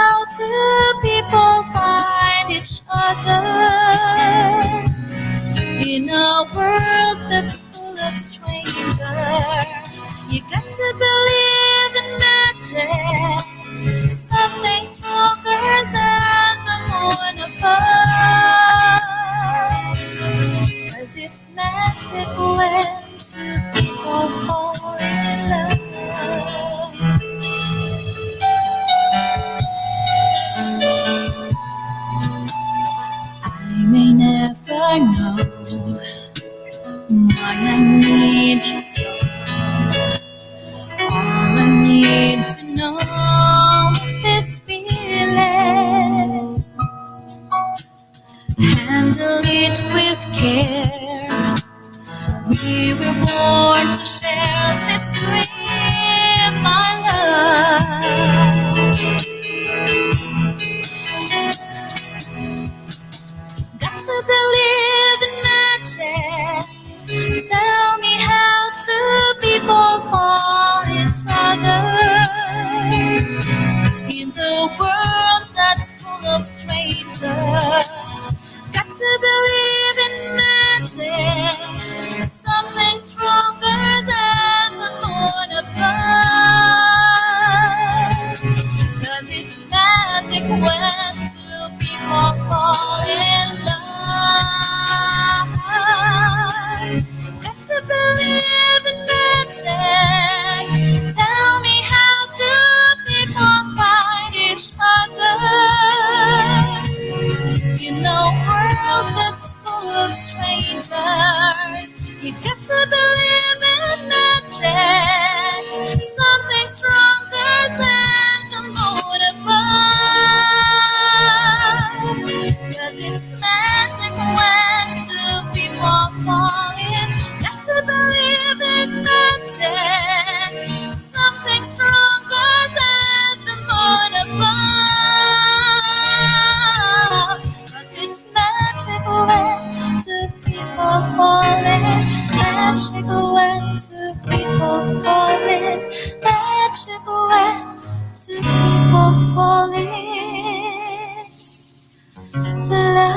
when two people fall in love.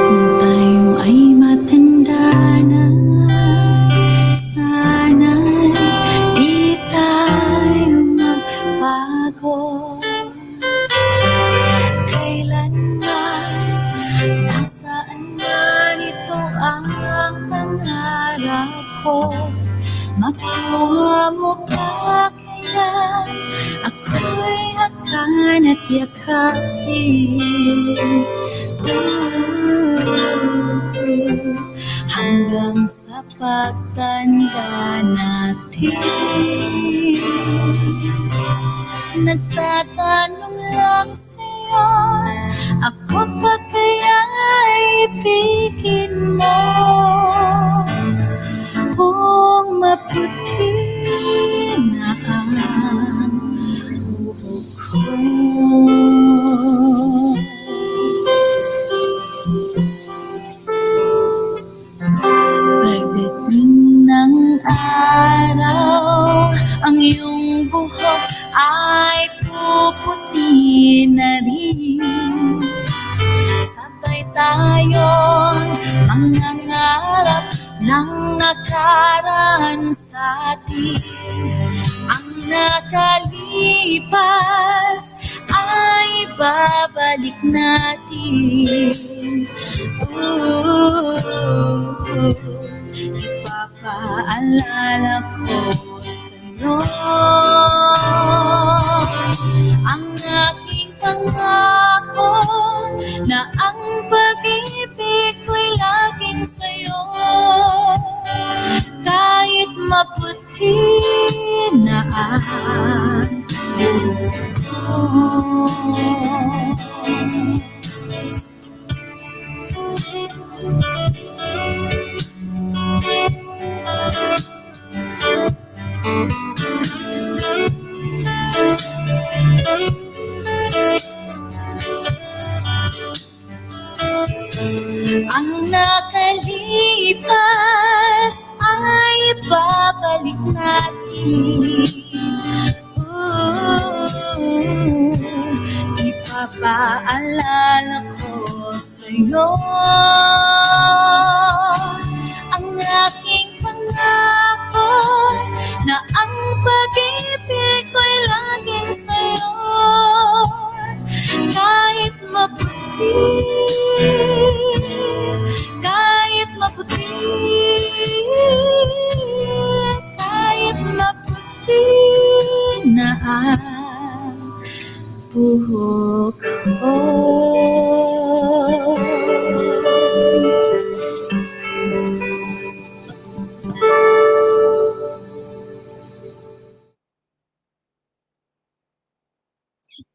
Kung tayo ay matanda na, sana'y di tayo magbago. Kailanman, nasaan man ito ang pangarap ko. Makuha mo ka kaya ako'y hakan at yakapin. Hanggang sa pagtanda natin, nagtatanong lang sa'yo, ako pa kaya ibigin mo? Kung maputi na ang buhok ko. Pagdating ng araw, ang iyong buhok ay puputi na rin. Sabay tayong mangangarap ng nakaraan sa atin. Ang nakalipas ay babalik natin. Ipapaalala ko sa'yo ang aking pangako na ang pag-ibig ko'y laging sa'yo. Kahit maputi na ang buhok ko. Ang nakalipas ay babalik natin. Ipapaalala ko sa'yo ang aking pangako na ang pag-ibig ko'y laging sa'yo. Kahit maputi, kahit maputi, kahit maputi na ang buhok ko.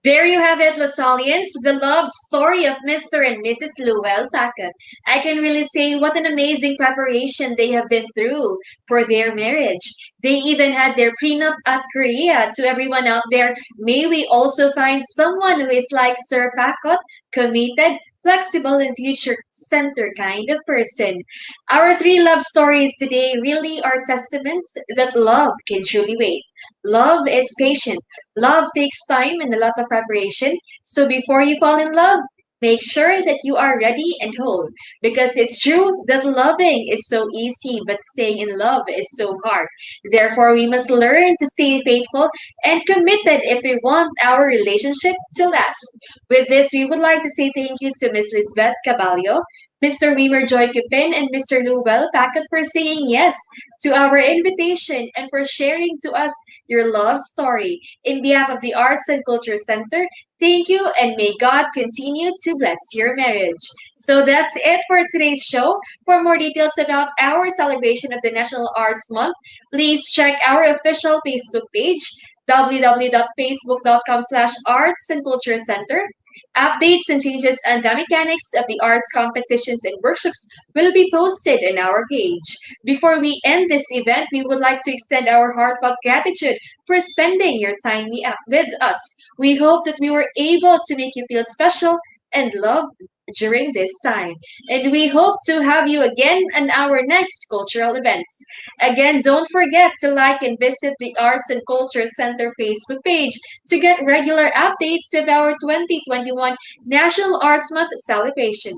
There you have it, Lasallians, the love story of Mr. and Mrs. Llewellyn Packard. I can really say what an amazing preparation they have been through for their marriage. They even had their prenup at Korea. To everyone out there, may we also find someone who is like Sir Packard, committed, flexible, and future-centered kind of person. Our three love stories today really are testaments that love can truly wait. Love is patient. Love takes time and a lot of preparation. So before you fall in love, make sure that you are ready and whole. Because it's true that loving is so easy, but staying in love is so hard. Therefore, we must learn to stay faithful and committed if we want our relationship to last. With this, we would like to say thank you to Ms. Lisbeth Caballo, Mr. Weimer Joy Cupin, and Mr. Noel Packard for saying yes to our invitation and for sharing to us your love story. In behalf of the Arts and Culture Center, thank you and may God continue to bless your marriage. So that's it for today's show. For more details about our celebration of the National Arts Month, please check our official Facebook page. www.facebook.com/arts and culture center. Updates and changes and the mechanics of the arts competitions and workshops will be posted on our page. Before we end this event, we would like to extend our heartfelt gratitude for spending your time with us. We hope that we were able to make you feel special and loved during this time. And we hope to have you again on our next cultural events. Again, don't forget to like and visit the Arts and Culture Center Facebook page to get regular updates of our 2021 National Arts Month celebration.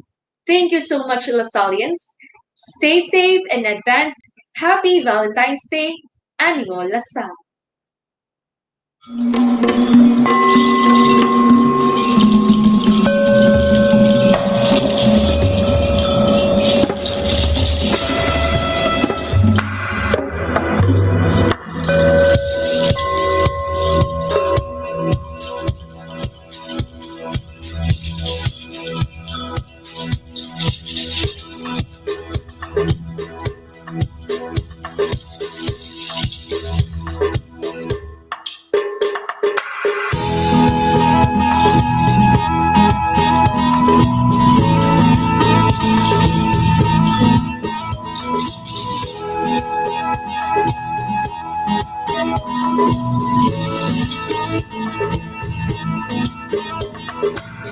Thank you so much, Lasallians. Stay safe and advance. Happy Valentine's Day. Animo Lasal.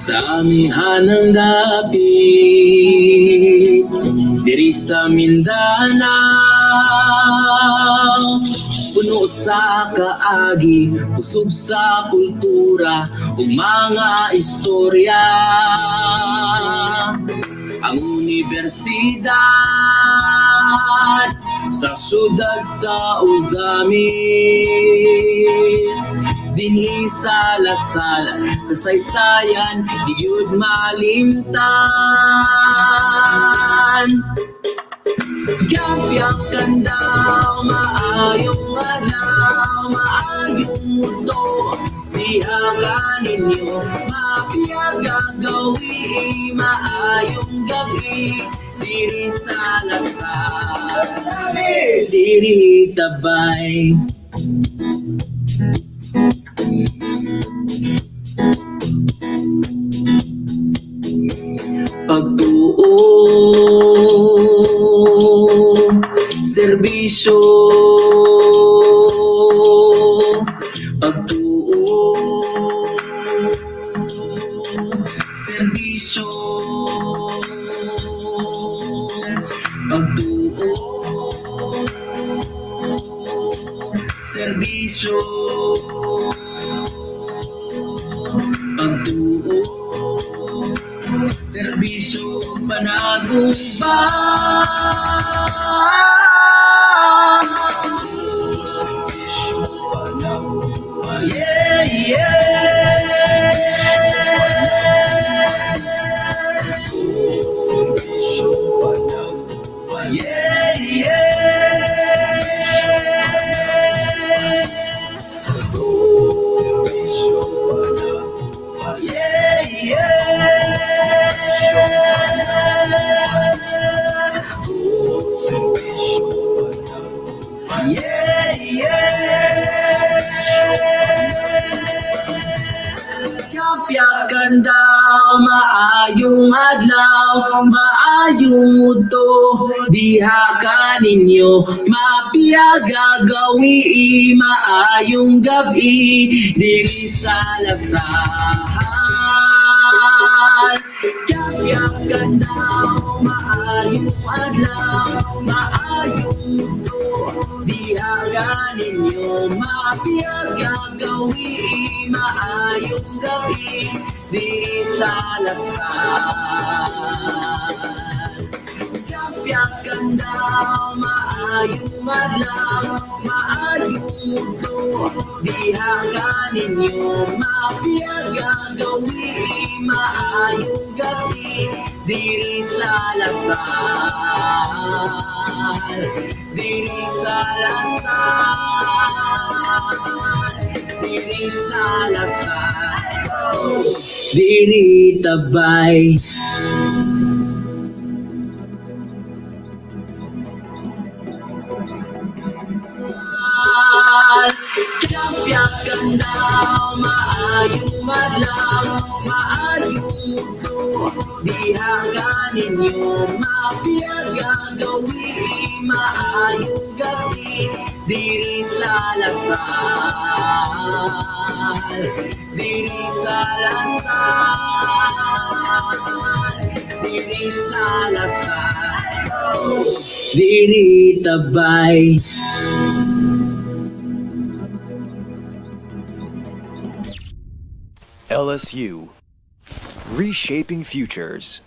Sa amihan ng dapit, diri sa Mindanao, puno sa kaagi, usog sa kultura ug mga istorya. Ang universidad sa syudad sa Uzamis, dinhi sa Lasal, kasaysayan di gyud malimtan. Kapiyakan daw maayong adlaw, maayong mundo, diha ka ninyo mapiyaga gawi, maayong gabi diri sa Lasal, diri tabay. Pagtuo, serbisyo, pagtuo, serbisyo, pagtuo, serbisyo, pagtuo, serbisyo, panagubang. Yeah, yeah. Yeah, Kapiyakan daw maayong adlaw, maayong udto, diha ka ninyo mapiyaga gawi, maayong gabi diri sa Lasal. Kapiyakan daw maayong adlaw, maayong udto, diha ka ninyo mapiyaga gawi, maayong gabi diri sa Lasal. Kapiyakan daw maayong adlaw, maayong udto, diha ka ninyo mapiyaga gawi, maayong gabi diri sa Lasal, diri sa Lasal, diri sa Lasal, diri tabay. Kapiyakan kanaw, maayong madlaw, maayong mundo. Diha ka ninyo mapiyag gagawin, maayong gabi diri sa Lasal, diri sa Lasal, diri sa Lasal, diri tabay. LSU, reshaping futures.